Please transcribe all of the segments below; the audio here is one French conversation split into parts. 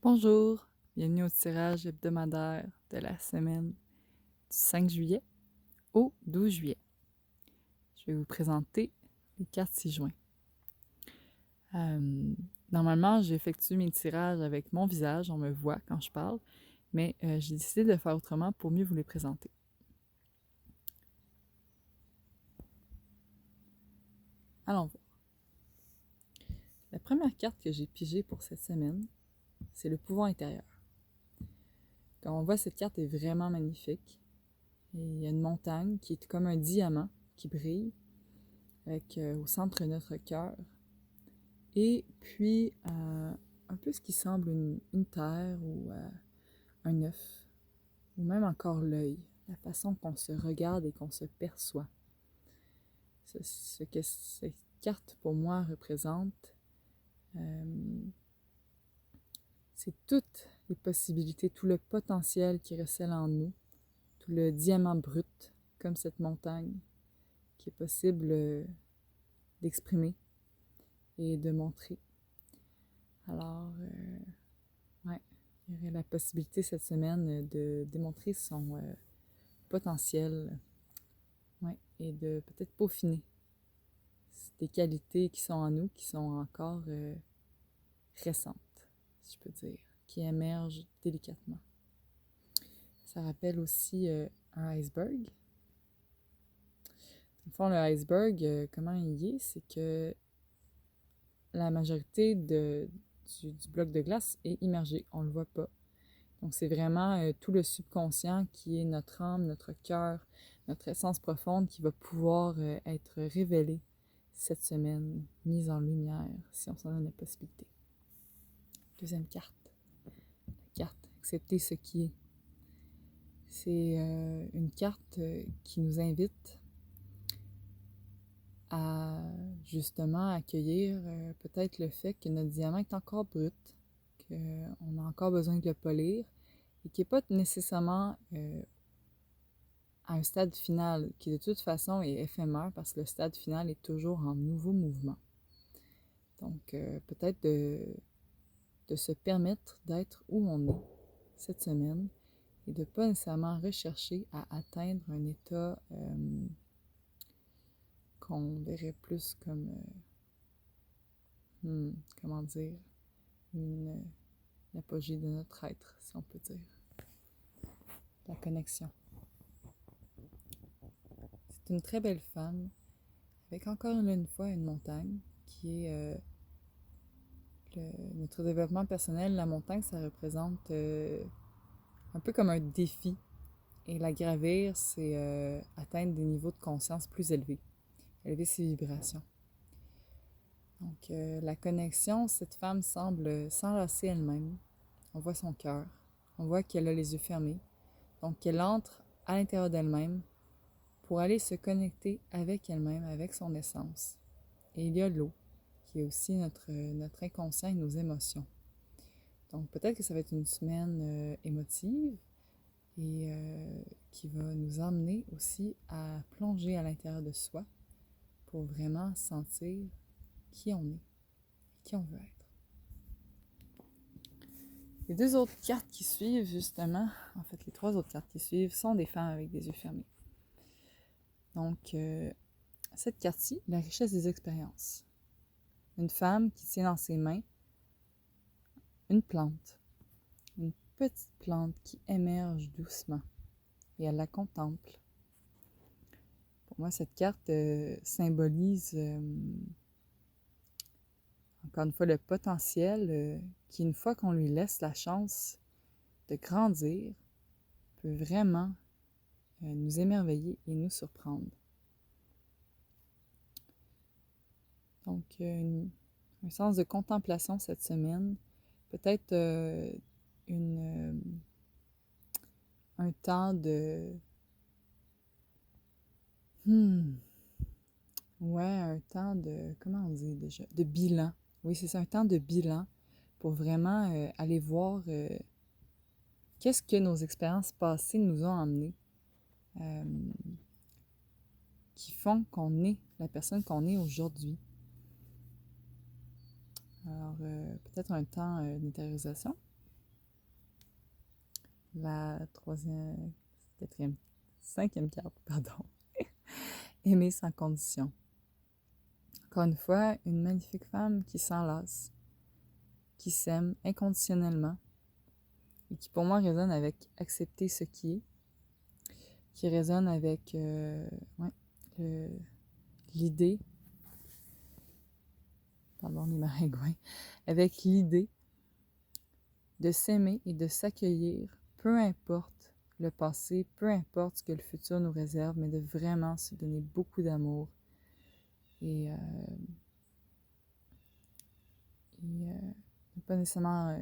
Bonjour, bienvenue au tirage hebdomadaire de la semaine du 5 juillet au 12 juillet. Je vais vous présenter les cartes 6 juin. Normalement, j'effectue mes tirages avec mon visage, on me voit quand je parle, mais j'ai décidé de faire autrement pour mieux vous les présenter. Allons voir. La première carte que j'ai pigée pour cette semaine, c'est le pouvoir intérieur. Quand on voit cette carte est vraiment magnifique. Et il y a une montagne qui est comme un diamant qui brille avec au centre notre cœur. Et puis un peu ce qui semble une terre ou un œuf, ou même encore l'œil, la façon qu'on se regarde et qu'on se perçoit. Ce que cette carte pour moi représente, c'est toutes les possibilités, tout le potentiel qui recèle en nous, tout le diamant brut, comme cette montagne, qui est possible d'exprimer et de montrer. Alors, ouais, il y aurait la possibilité cette semaine de démontrer son potentiel, ouais, et de peut-être peaufiner des qualités qui sont en nous, qui sont encore récentes, si je peux dire, qui émergent délicatement. Ça rappelle aussi un iceberg. Au fond, le iceberg, comment il est, c'est que la majorité du bloc de glace est immergé, on ne le voit pas. Donc, c'est vraiment tout le subconscient qui est notre âme, notre cœur, notre essence profonde qui va pouvoir être révélée cette semaine, mise en lumière, si on s'en donne la possibilité. Deuxième carte. La carte Accepter ce qui est. C'est une carte qui nous invite à justement accueillir peut-être le fait que notre diamant est encore brut, qu'on a encore besoin de le polir et qui n'est pas nécessairement à un stade final qui de toute façon est éphémère parce que le stade final est toujours en nouveau mouvement. Donc peut-être de se permettre d'être où on est cette semaine et de ne pas nécessairement rechercher à atteindre un état qu'on verrait plus comme, comment dire, une apogée de notre être, si on peut dire. La connexion. C'est une très belle femme, avec encore une fois une montagne, qui est notre développement personnel. La montagne, ça représente un peu comme un défi. Et la gravir, c'est atteindre des niveaux de conscience plus élevés, élever ses vibrations. Donc, la connexion, cette femme semble s'enlacer elle-même. On voit son cœur, on voit qu'elle a les yeux fermés. Donc, qu'elle entre à l'intérieur d'elle-même pour aller se connecter avec elle-même, avec son essence. Et il y a l'eau, qui est aussi notre inconscient et nos émotions. Donc, peut-être que ça va être une semaine émotive et qui va nous emmener aussi à plonger à l'intérieur de soi pour vraiment sentir qui on est, qui on veut être. Les deux autres cartes qui suivent, justement, en fait, les trois autres cartes qui suivent sont des femmes avec des yeux fermés. Donc, cette carte-ci, la richesse des expériences. Une femme qui tient dans ses mains une plante, une petite plante qui émerge doucement et elle la contemple. Pour moi, cette carte symbolise encore une fois le potentiel qui, une fois qu'on lui laisse la chance de grandir, peut vraiment nous émerveiller et nous surprendre. Donc, un sens de contemplation cette semaine, peut-être un temps de... Ouais, un temps de... Comment on dit déjà? De bilan. Oui, c'est ça, un temps de bilan pour vraiment aller voir qu'est-ce que nos expériences passées nous ont amené, qui font qu'on est la personne qu'on est aujourd'hui. Alors, peut-être un temps d'intériorisation. la troisième, quatrième, cinquième carte, pardon. Aimer sans condition. Encore une fois, une magnifique femme qui s'enlace, qui s'aime inconditionnellement et qui pour moi résonne avec accepter ce qui est, qui résonne avec l'idée, pardon les maringouins, avec l'idée de s'aimer et de s'accueillir, peu importe le passé, peu importe ce que le futur nous réserve, mais de vraiment se donner beaucoup d'amour et ne pas nécessairement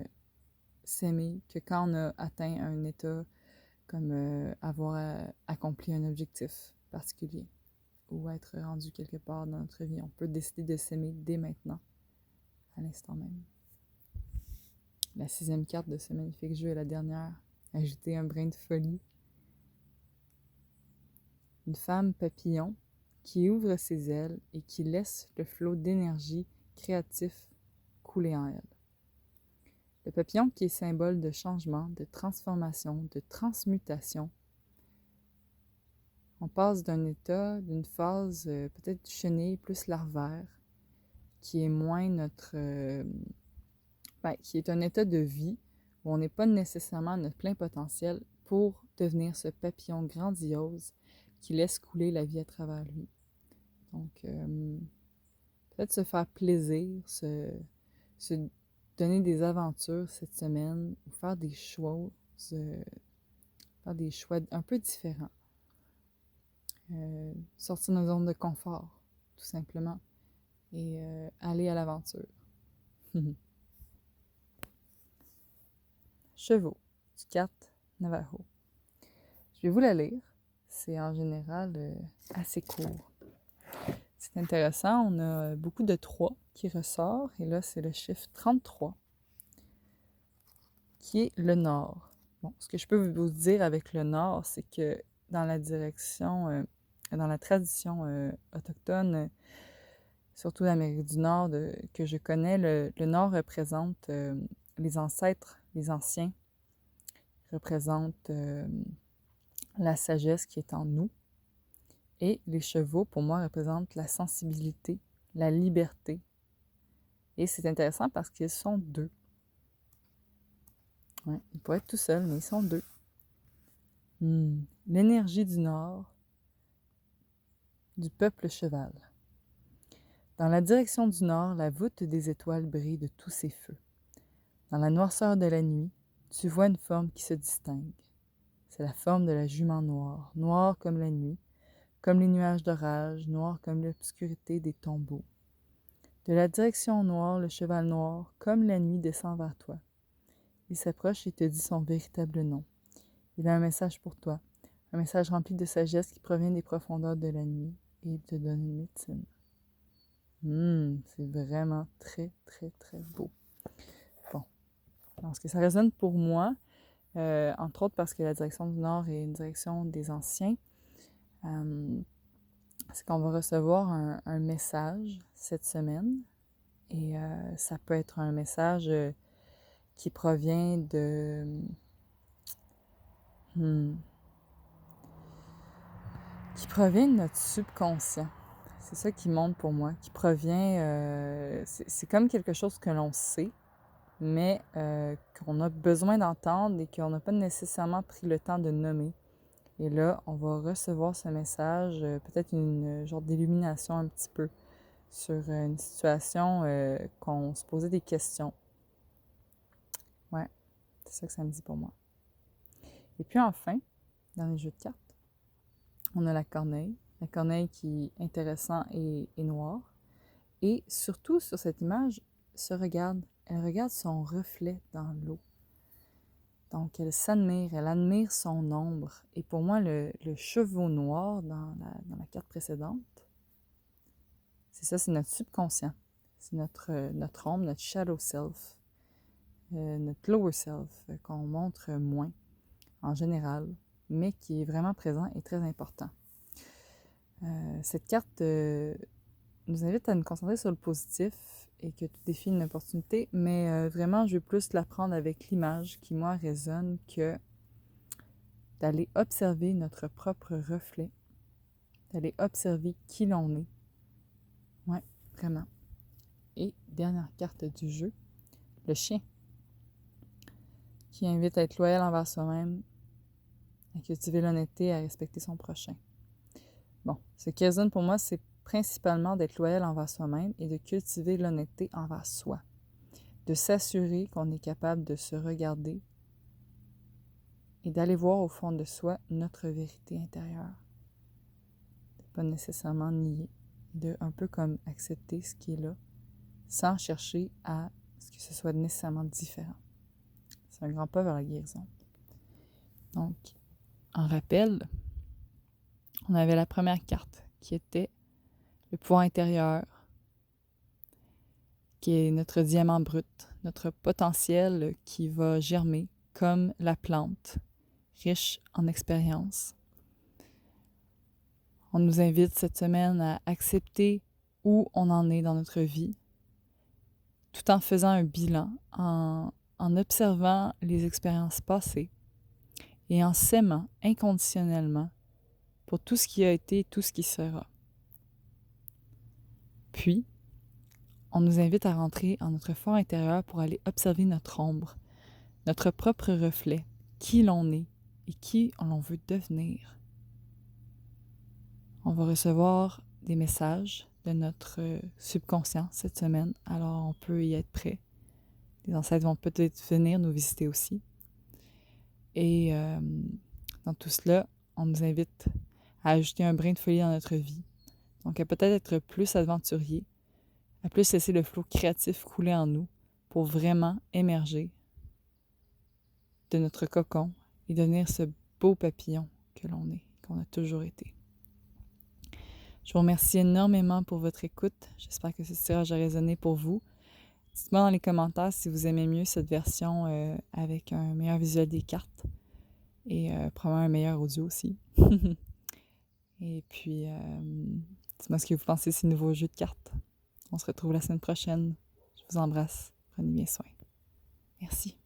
s'aimer que quand on a atteint un état comme avoir accompli un objectif particulier ou être rendu quelque part dans notre vie. On peut décider de s'aimer dès maintenant, à l'instant même. La 6e carte de ce magnifique jeu est la dernière. Ajouter un brin de folie. Une femme papillon qui ouvre ses ailes et qui laisse le flot d'énergie créatif couler en elle. Le papillon qui est symbole de changement, de transformation, de transmutation. On passe d'un état, d'une phase peut-être du chenille plus larvaire, qui est moins qui est un état de vie où on n'est pas nécessairement à notre plein potentiel pour devenir ce papillon grandiose qui laisse couler la vie à travers lui. Donc, peut-être se faire plaisir, se donner des aventures cette semaine ou faire des choix un peu différents. Sortir de nos zones de confort, tout simplement, et aller à l'aventure. Chevaux, du 4 Navajo. Je vais vous la lire. C'est en général assez court. C'est intéressant, on a beaucoup de 3 qui ressort, et là, c'est le chiffre 33, qui est le nord. Bon, ce que je peux vous dire avec le nord, c'est que dans la direction, dans la tradition autochtone, surtout d'Amérique du Nord, que je connais, le nord représente les ancêtres, les anciens, représente la sagesse qui est en nous. Et les chevaux, pour moi, représentent la sensibilité, la liberté. Et c'est intéressant parce qu'ils sont 2. Ouais, ils pourraient être tout seuls, mais ils sont 2. L'énergie du Nord, du peuple cheval. Dans la direction du Nord, la voûte des étoiles brille de tous ses feux. Dans la noirceur de la nuit, tu vois une forme qui se distingue. C'est la forme de la jument noire, noire comme la nuit, comme les nuages d'orage, noir comme l'obscurité des tombeaux. De la direction noire, le cheval noir, comme la nuit, descend vers toi. Il s'approche et te dit son véritable nom. Il a un message pour toi, un message rempli de sagesse qui provient des profondeurs de la nuit, et il te donne une médecine. C'est vraiment très, très, très beau. Bon, alors, ce que ça résonne pour moi, entre autres parce que la direction du Nord est une direction des anciens, c'est qu'on va recevoir un message cette semaine, et ça peut être un message qui provient de notre subconscient. C'est ça qui monte pour moi, qui provient, c'est comme quelque chose que l'on sait, mais qu'on a besoin d'entendre et qu'on n'a pas nécessairement pris le temps de nommer. Et là, on va recevoir ce message, peut-être une genre d'illumination un petit peu sur une situation qu'on se posait des questions. Ouais, c'est ça que ça me dit pour moi. Et puis enfin, dans les jeux de cartes, on a la corneille. La corneille qui est intéressant et noire. Et surtout, sur cette image, elle regarde son reflet dans l'eau. Donc, elle s'admire, elle admire son ombre. Et pour moi, le chevau noir dans la carte précédente, c'est ça, c'est notre subconscient. C'est notre ombre, notre shadow self, notre lower self, qu'on montre moins en général, mais qui est vraiment présent et très important. Cette carte nous invite à nous concentrer sur le positif et que tout défi une opportunité, mais vraiment, je veux plus la prendre avec l'image qui, moi, résonne que d'aller observer notre propre reflet, d'aller observer qui l'on est. Ouais, vraiment. Et dernière carte du jeu, le chien, qui invite à être loyal envers soi-même, à cultiver l'honnêteté, à respecter son prochain. Bon, ce qui résonne pour moi, c'est principalement d'être loyal envers soi-même et de cultiver l'honnêteté envers soi. De s'assurer qu'on est capable de se regarder et d'aller voir au fond de soi notre vérité intérieure. De ne pas nécessairement nier, de un peu comme accepter ce qui est là, sans chercher à ce que ce soit nécessairement différent. C'est un grand pas vers la guérison. Donc, en rappel, on avait la première carte qui était le pouvoir intérieur, qui est notre diamant brut, notre potentiel qui va germer comme la plante, riche en expérience. On nous invite cette semaine à accepter où on en est dans notre vie, tout en faisant un bilan, en observant les expériences passées et en s'aimant inconditionnellement pour tout ce qui a été et tout ce qui sera. Puis, on nous invite à rentrer en notre fort intérieur pour aller observer notre ombre, notre propre reflet, qui l'on est et qui l'on veut devenir. On va recevoir des messages de notre subconscient cette semaine, alors on peut y être prêt. Les ancêtres vont peut-être venir nous visiter aussi. Et dans tout cela, on nous invite à ajouter un brin de folie dans notre vie. Donc à peut-être être plus aventurier, à plus laisser le flot créatif couler en nous pour vraiment émerger de notre cocon et devenir ce beau papillon que l'on est, qu'on a toujours été. Je vous remercie énormément pour votre écoute. J'espère que ce tirage a résonné pour vous. Dites-moi dans les commentaires si vous aimez mieux cette version avec un meilleur visuel des cartes et probablement un meilleur audio aussi. Et puis, dites-moi ce que vous pensez de ces nouveaux jeux de cartes. On se retrouve la semaine prochaine. Je vous embrasse. Prenez bien soin. Merci.